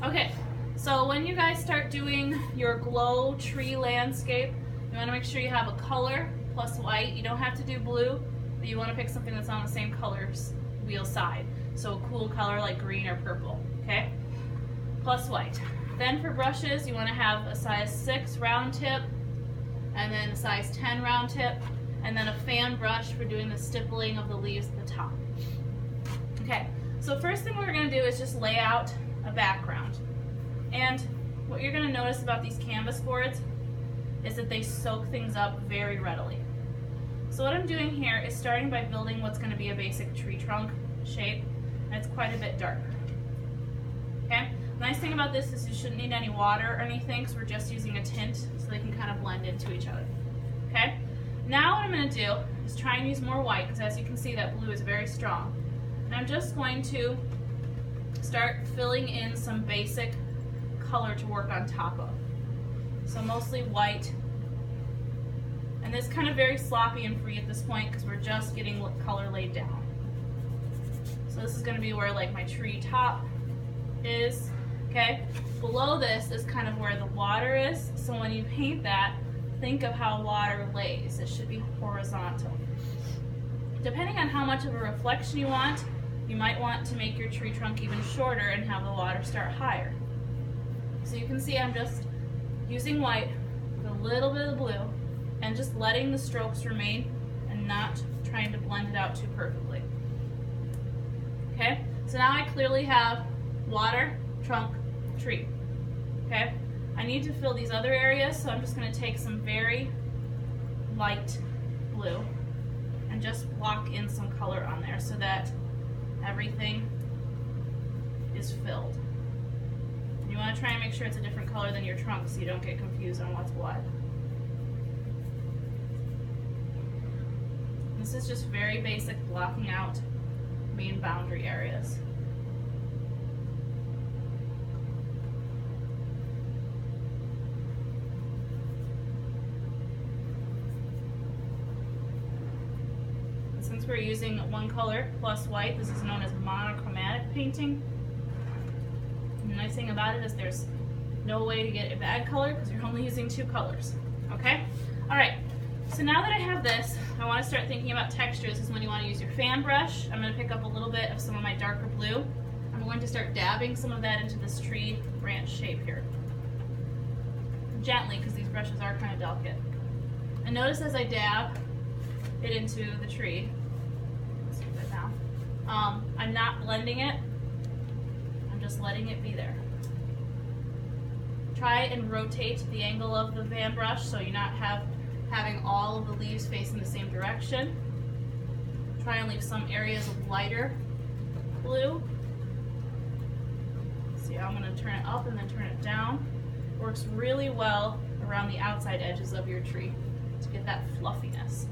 Okay, so when you guys start doing your glow tree landscape, you want to make sure you have a color plus white. You don't have to do blue, but you want to pick something that's on the same colors wheel side. So a cool color like green or purple, okay? Plus white. Then for brushes, you want to have a size 6 round tip, and then a size 10 round tip, and then a fan brush for doing the stippling of the leaves at the top. Okay, so first thing we're going to do is just lay out a background. And what you're going to notice about these canvas boards is that they soak things up very readily. So what I'm doing here is starting by building what's going to be a basic tree trunk shape, and it's quite a bit darker. Okay? The nice thing about this is you shouldn't need any water or anything, because we're just using a tint so they can kind of blend into each other. Okay? Now what I'm going to do is try and use more white, because as you can see that blue is very strong. And I'm just going to start filling in some basic color to work on top of. So mostly white. And this kind of very sloppy and free at this point because we're just getting color laid down. So this is going to be where like my tree top is. Okay? Below this is kind of where the water is. So when you paint that, think of how water lays. It should be horizontal. Depending on how much of a reflection you want, you might want to make your tree trunk even shorter and have the water start higher. So you can see I'm just using white with a little bit of blue and just letting the strokes remain and not trying to blend it out too perfectly. Okay, so now I clearly have water, trunk, tree. Okay, I need to fill these other areas, so I'm just going to take some very light blue and just block in some color on there so that everything is filled. And you want to try and make sure it's a different color than your trunk so you don't get confused on what's what. This is just very basic blocking out main boundary areas. Since we're using one color plus white, this is known as monochromatic painting. And the nice thing about it is there's no way to get a bad color because you're only using 2 colors. Okay? Alright, so now that I have this, I want to start thinking about textures. This is when you want to use your fan brush. I'm going to pick up a little bit of some of my darker blue. I'm going to start dabbing some of that into this tree branch shape here. Gently, because these brushes are kind of delicate. And notice as I dab it into the tree, let's do that now. I'm not blending it, I'm just letting it be there. Try and rotate the angle of the fan brush so you're not having all of the leaves facing the same direction. Try and leave some areas of lighter blue. See, I'm going to turn it up and then turn it down. Works really well around the outside edges of your tree to get that fluffiness.